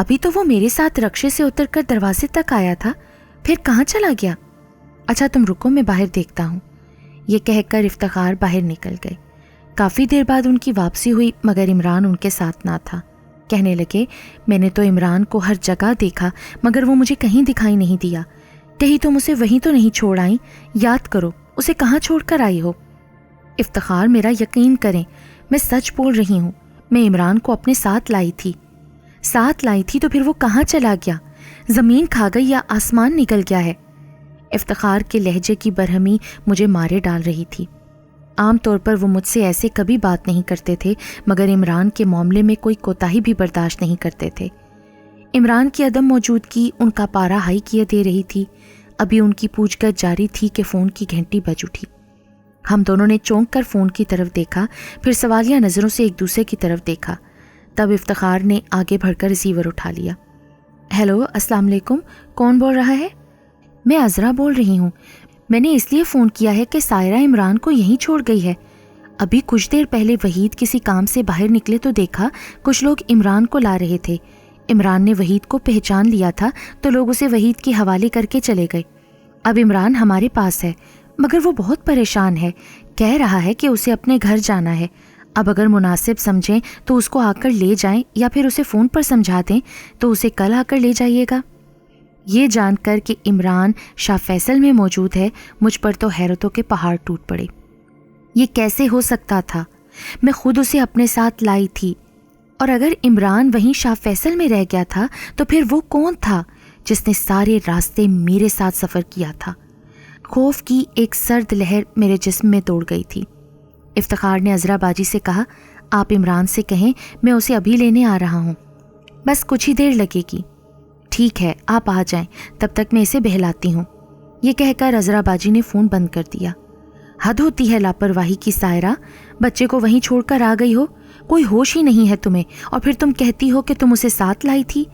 ابھی تو وہ میرے ساتھ رکشے سے اتر کر دروازے تک آیا تھا، پھر کہاں چلا گیا؟ اچھا تم رکو، میں باہر دیکھتا ہوں۔ یہ کہہ کر افتخار باہر نکل گئے۔ کافی دیر بعد ان کی واپسی ہوئی مگر عمران ان کے ساتھ نہ تھا۔ کہنے لگے میں نے تو عمران کو ہر جگہ دیکھا مگر وہ مجھے کہیں دکھائی نہیں دیا، کہیں تم اسے وہیں تو نہیں چھوڑ آئیں؟ یاد کرو اسے کہاں چھوڑ کر آئی ہو؟ افتخار میرا یقین کریں، میں سچ بول رہی ہوں، میں عمران کو اپنے ساتھ لائی تھی تو پھر وہ کہاں چلا گیا؟ زمین کھا گئی یا آسمان نکل گیا ہے؟ افتخار کے لہجے کی برہمی مجھے مارے ڈال رہی تھی۔ عام طور پر وہ مجھ سے ایسے کبھی بات نہیں کرتے تھے مگر عمران کے معاملے میں کوئی کوتاہی بھی برداشت نہیں کرتے تھے۔ عمران کی عدم موجودگی ان کا پارا ہائی کیے دے رہی تھی۔ ابھی ان کی پوچھ گچھ جاری تھی کہ فون کی گھنٹی بج اٹھی۔ ہم دونوں نے چونک کر فون کی طرف دیکھا، پھر سوالیہ نظروں سے ایک دوسرے کی طرف دیکھا۔ تب افتخار نے آگے بڑھ کر ریسیور اٹھا لیا۔ ہیلو، السلام علیکم، کون بول رہا ہے؟ میں عذرا بول رہی ہوں۔ میں نے اس لیے فون کیا ہے کہ سائرہ عمران کو یہیں چھوڑ گئی ہے۔ ابھی کچھ دیر پہلے وحید کسی کام سے باہر نکلے تو دیکھا کچھ لوگ عمران کو لا رہے تھے۔ عمران نے وحید کو پہچان لیا تھا تو لوگ اسے وحید کے حوالے کر کے چلے گئے۔ اب عمران ہمارے پاس ہے مگر وہ بہت پریشان ہے، کہہ رہا ہے کہ اسے اپنے گھر جانا ہے۔ اب اگر مناسب سمجھیں تو اس کو آ کر لے جائیں یا پھر اسے فون پر سمجھا دیں تو اسے کل آ کر لے جائیے گا۔ یہ جان کر کہ عمران شاہ فیصل میں موجود ہے مجھ پر تو حیرتوں کے پہاڑ ٹوٹ پڑے۔ یہ کیسے ہو سکتا تھا؟ میں خود اسے اپنے ساتھ لائی تھی، اور اگر عمران وہیں شاہ فیصل میں رہ گیا تھا تو پھر وہ کون تھا جس نے سارے راستے میرے ساتھ سفر کیا تھا؟ خوف کی ایک سرد لہر میرے جسم میں دوڑ گئی تھی۔ افتخار نے عذرا باجی سے کہا، آپ عمران سے کہیں میں اسے ابھی لینے آ رہا ہوں، بس کچھ ہی دیر لگے گی۔ ٹھیک ہے، آپ آ جائیں، تب تک میں اسے بہلاتی ہوں۔ یہ کہہ کر عذرا باجی نے فون بند کر دیا۔ حد ہوتی ہے لاپرواہی کی سائرہ، بچے کو وہیں چھوڑ کر آ گئی ہو، کوئی ہوش ہی نہیں ہے تمہیں، اور پھر تم کہتی ہو کہ تم اسے ساتھ لائی تھی۔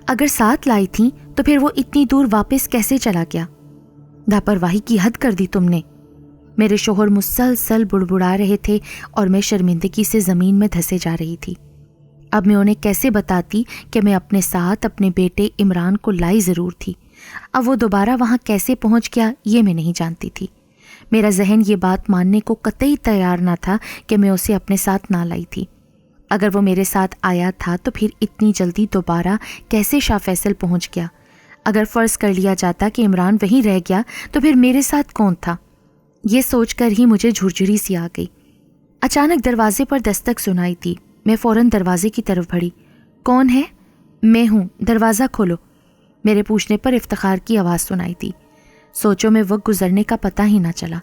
اگر ساتھ لائی تھی تو پھر وہ اتنی دور واپس کیسے چلا گیا؟ لاپرواہی کی حد کر دی تم نے۔ میرے شوہر مسلسل بڑبڑا رہے تھے اور میں شرمندگی سے زمین میں دھسے جا رہی تھی۔ اب میں انہیں کیسے بتاتی کہ میں اپنے ساتھ اپنے بیٹے عمران کو لائی ضرور تھی، اب وہ دوبارہ وہاں کیسے پہنچ گیا یہ میں نہیں جانتی تھی۔ میرا ذہن یہ بات ماننے کو قطعی تیار نہ تھا کہ میں اسے اپنے ساتھ نہ لائی تھی۔ اگر وہ میرے ساتھ آیا تھا تو پھر اتنی جلدی دوبارہ کیسے شاہ فیصل پہنچ گیا؟ اگر فرض کر لیا جاتا کہ عمران وہیں رہ گیا تو پھر میرے ساتھ کون تھا؟ یہ سوچ کر ہی مجھے جھرجھری سی آ گئی۔ اچانک دروازے پر دستک سنائی دی۔ میں فوراً دروازے کی طرف بڑھی۔ کون ہے؟ میں ہوں، دروازہ کھولو۔ میرے پوچھنے پر افتخار کی آواز سنائی دی۔ سوچوں میں وقت گزرنے کا پتہ ہی نہ چلا۔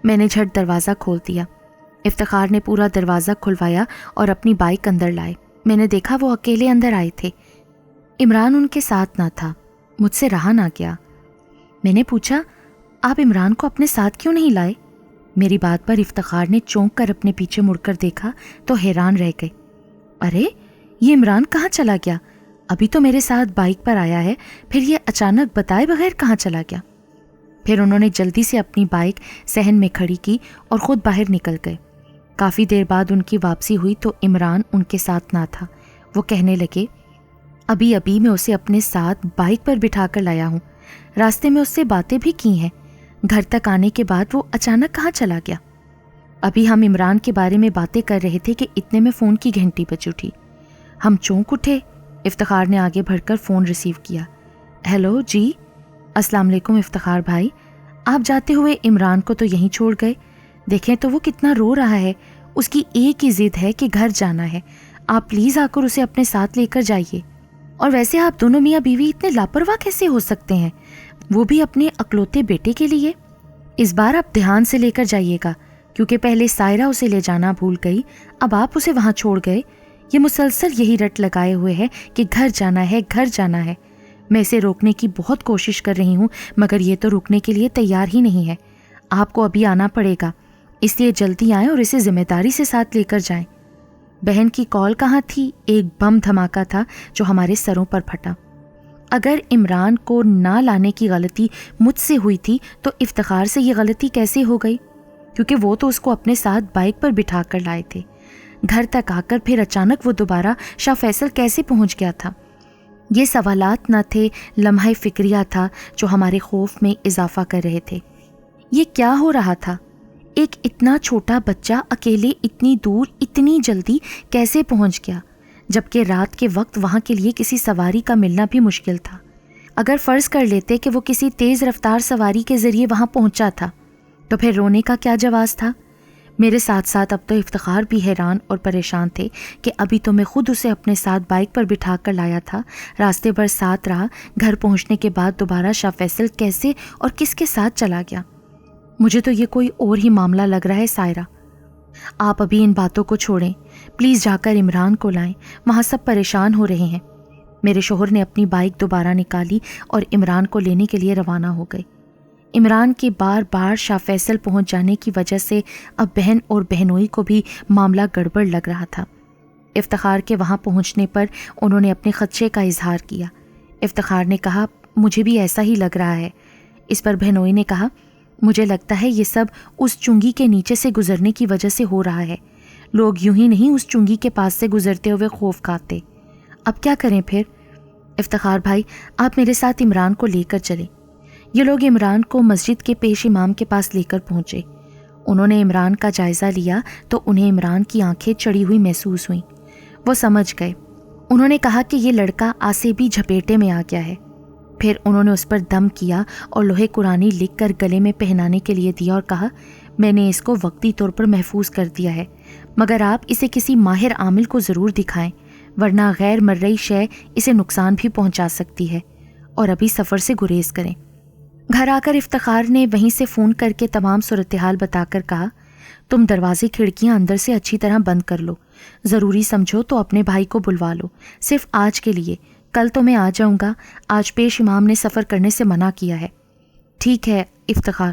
میں نے جھٹ دروازہ کھول دیا۔ افتخار نے پورا دروازہ کھلوایا اور اپنی بائک اندر لائے۔ میں نے دیکھا وہ اکیلے اندر آئے تھے، عمران ان کے ساتھ نہ تھا۔ مجھ سے رہا نہ گیا۔ میں نے پوچھا، آپ عمران کو اپنے ساتھ کیوں نہیں لائے؟ میری بات پر افتخار نے چونک کر اپنے پیچھے مڑ کر دیکھا تو حیران رہ گئے۔ ارے یہ عمران کہاں چلا گیا؟ ابھی تو میرے ساتھ بائک پر آیا ہے، پھر یہ اچانک بتائے بغیر کہاں چلا گیا؟ پھر انہوں نے جلدی سے اپنی بائک صحن میں کھڑی کی اور خود باہر نکل گئے۔ کافی دیر بعد ان کی واپسی ہوئی تو عمران ان کے ساتھ نہ تھا۔ وہ کہنے لگے، ابھی میں اسے اپنے ساتھ بائک پر بٹھا کر لایا ہوں، راستے میں اس سے باتیں بھی کی ہیں، گھر تک آنے کے بعد وہ اچانک کہاں چلا گیا؟ ابھی ہم عمران کے بارے میں باتیں کر رہے تھے کہ اتنے میں فون کی گھنٹی بج اٹھی۔ ہم چونک اٹھے۔ افتخار نے آگے بڑھ کر فون ریسیو کیا۔ ہیلو جی، السلام علیکم افتخار بھائی، آپ جاتے ہوئے عمران کو تو یہیں چھوڑ گئے، دیکھیں تو وہ کتنا رو رہا ہے، اس کی ایک ہی ضد ہے کہ گھر جانا ہے، آپ پلیز آ کر اسے اپنے ساتھ لے کر جائیے۔ اور ویسے آپ دونوں میاں بیوی اتنے لاپرواہ کیسے ہو سکتے ہیں، وہ بھی اپنے اکلوتے بیٹے کے لیے؟ اس بار آپ دھیان سے لے کر جائیے گا، کیونکہ پہلے سائرہ اسے لے جانا بھول گئی، اب آپ اسے وہاں چھوڑ گئے۔ یہ مسلسل یہی رٹ لگائے ہوئے ہے کہ گھر جانا ہے، گھر جانا ہے۔ میں اسے روکنے کی بہت کوشش کر رہی ہوں مگر یہ تو رکنے کے لیے تیار ہی نہیں ہے۔ آپ کو ابھی آنا پڑے گا، اس لیے جلدی آئیں اور اسے ذمہ داری سے ساتھ لے کر جائیں۔ بہن کی کال کہاں تھی؟ ایک بم دھماکہ تھا جو ہمارے سروں پر پھٹا۔ اگر عمران کو نہ لانے کی غلطی مجھ سے ہوئی تھی تو افتخار سے یہ غلطی کیسے ہو گئی؟ کیونکہ وہ تو اس کو اپنے ساتھ بائک پر بٹھا کر لائے تھے۔ گھر تک آ کر پھر اچانک وہ دوبارہ شاہ فیصل کیسے پہنچ گیا تھا؟ یہ سوالات نہ تھے، لمحہ فکریہ تھا جو ہمارے خوف میں اضافہ کر رہے تھے۔ یہ کیا ہو رہا تھا؟ ایک اتنا چھوٹا بچہ اکیلے اتنی دور اتنی جلدی کیسے پہنچ گیا، جبکہ رات کے وقت وہاں کے لیے کسی سواری کا ملنا بھی مشکل تھا۔ اگر فرض کر لیتے کہ وہ کسی تیز رفتار سواری کے ذریعے وہاں پہنچا تھا تو پھر رونے کا کیا جواز تھا؟ میرے ساتھ ساتھ اب تو افتخار بھی حیران اور پریشان تھے کہ ابھی تو میں خود اسے اپنے ساتھ بائک پر بٹھا کر لایا تھا، راستے بھر ساتھ رہا، گھر پہنچنے کے بعد دوبارہ شاہ فیصل کیسے اور کس کے ساتھ چلا گیا؟ مجھے تو یہ کوئی اور ہی معاملہ لگ رہا ہے سائرہ۔ آپ ابھی ان باتوں کو چھوڑیں، پلیز جا کر عمران کو لائیں، وہاں سب پریشان ہو رہے ہیں۔ میرے شوہر نے اپنی بائک دوبارہ نکالی اور عمران کو لینے کے لیے روانہ ہو گئے۔ عمران کے بار بار شاہ فیصل پہنچ جانے کی وجہ سے اب بہن اور بہنوئی کو بھی معاملہ گڑبڑ لگ رہا تھا۔ افتخار کے وہاں پہنچنے پر انہوں نے اپنے خدشے کا اظہار کیا۔ افتخار نے کہا، مجھے بھی ایسا ہی لگ رہا ہے۔ اس پر بہنوئی نے کہا، مجھے لگتا ہے یہ سب اس چنگی کے نیچے سے گزرنے کی وجہ سے ہو رہا ہے۔ لوگ یوں ہی نہیں اس چنگی کے پاس سے گزرتے ہوئے خوف کھاتے۔ اب کیا کریں پھر؟ افتخار بھائی، آپ میرے ساتھ عمران کو لے کر چلیں۔ یہ لوگ عمران کو مسجد کے پیش امام کے پاس لے کر پہنچے۔ انہوں نے عمران کا جائزہ لیا تو انہیں عمران کی آنکھیں چڑی ہوئی محسوس ہوئیں۔ وہ سمجھ گئے۔ انہوں نے کہا کہ یہ لڑکا آسے بھی جھپیٹے میں آ گیا ہے۔ پھر انہوں نے اس پر دم کیا اور لوہے قرآنی لکھ کر گلے میں پہنانے کے لیے دیا اور کہا، میں نے اس کو وقتی طور پر محفوظ کر دیا ہے، مگر آپ اسے کسی ماہر عامل کو ضرور دکھائیں، ورنہ غیر مرئی شے اسے نقصان بھی پہنچا سکتی ہے، اور ابھی سفر سے گریز کریں۔ گھر آ کر افتخار نے وہیں سے فون کر کے تمام صورتحال بتا کر کہا، تم دروازے کھڑکیاں اندر سے اچھی طرح بند کر لو، ضروری سمجھو تو اپنے بھائی کو بلوا لو، صرف آج کے لیے، کل تو میں آ جاؤں گا، آج پیش امام نے سفر کرنے سے منع کیا ہے۔ ٹھیک ہے افتخار،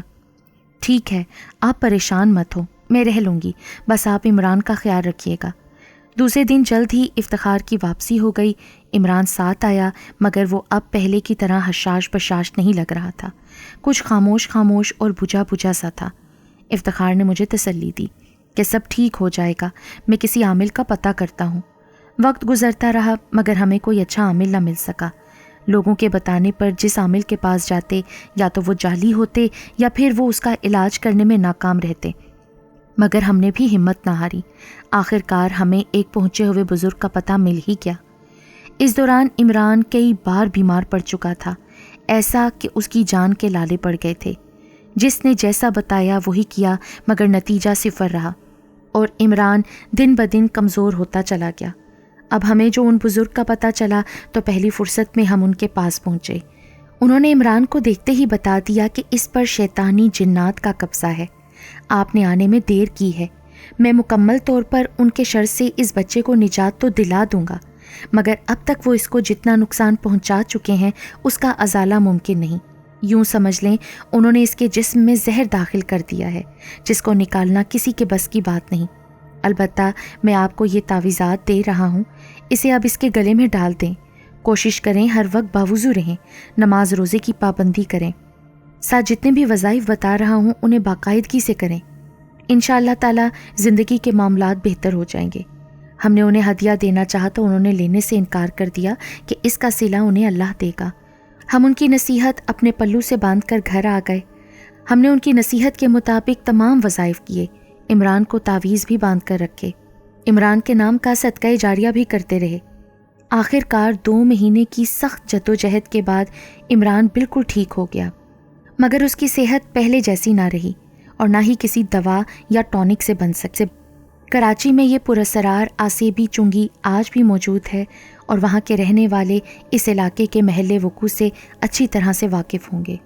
ٹھیک ہے، آپ پریشان مت ہو، میں رہ لوں گی، بس آپ عمران کا خیال رکھیے گا۔ دوسرے دن جلد ہی افتخار کی واپسی ہو گئی۔ عمران ساتھ آیا، مگر وہ اب پہلے کی طرح حشاش بشاش نہیں لگ رہا تھا، کچھ خاموش خاموش اور بجھا بجھا سا تھا۔ افتخار نے مجھے تسلی دی کہ سب ٹھیک ہو جائے گا، میں کسی عامل کا پتہ کرتا ہوں۔ وقت گزرتا رہا مگر ہمیں کوئی اچھا عامل نہ مل سکا۔ لوگوں کے بتانے پر جس عامل کے پاس جاتے یا تو وہ جعلی ہوتے یا پھر وہ اس کا علاج کرنے میں ناکام رہتے، مگر ہم نے بھی ہمت نہ ہاری۔ آخر کار ہمیں ایک پہنچے ہوئے بزرگ کا پتہ مل ہی گیا۔ اس دوران عمران کئی بار بیمار پڑ چکا تھا، ایسا کہ اس کی جان کے لالے پڑ گئے تھے۔ جس نے جیسا بتایا وہی کیا، مگر نتیجہ صفر رہا اور عمران دن بدن کمزور ہوتا چلا گیا۔ اب ہمیں جو ان بزرگ کا پتہ چلا تو پہلی فرصت میں ہم ان کے پاس پہنچے۔ انہوں نے عمران کو دیکھتے ہی بتا دیا کہ اس پر شیطانی جنات کا قبضہ ہے، آپ نے آنے میں دیر کی ہے۔ میں مکمل طور پر ان کے شر سے اس بچے کو نجات تو دلا دوں گا، مگر اب تک وہ اس کو جتنا نقصان پہنچا چکے ہیں اس کا ازالہ ممکن نہیں۔ یوں سمجھ لیں انہوں نے اس کے جسم میں زہر داخل کر دیا ہے، جس کو نکالنا کسی کے بس کی بات نہیں۔ البتہ میں آپ کو یہ تعویذات دے رہا ہوں، اسے اب اس کے گلے میں ڈال دیں۔ کوشش کریں ہر وقت باوضو رہیں، نماز روزے کی پابندی کریں، ساتھ جتنے بھی وظائف بتا رہا ہوں انہیں باقاعدگی سے کریں۔ انشاءاللہ تعالی زندگی کے معاملات بہتر ہو جائیں گے۔ ہم نے انہیں ہدیہ دینا چاہا تو انہوں نے لینے سے انکار کر دیا کہ اس کا صلہ انہیں اللہ دے گا۔ ہم ان کی نصیحت اپنے پلو سے باندھ کر گھر آ گئے۔ ہم نے ان کی نصیحت کے مطابق تمام وظائف کیے، عمران کو تعویذ بھی باندھ کر رکھے، عمران کے نام کا صدقہ جاریہ بھی کرتے رہے۔ آخر کار 2 مہینے کی سخت جدوجہد کے بعد عمران بالکل ٹھیک ہو گیا، مگر اس کی صحت پہلے جیسی نہ رہی اور نہ ہی کسی دوا یا ٹونک سے بن سکتے۔ کراچی میں یہ پراسرار آسیبی چنگی آج بھی موجود ہے اور وہاں کے رہنے والے اس علاقے کے محل وقوع سے اچھی طرح سے واقف ہوں گے۔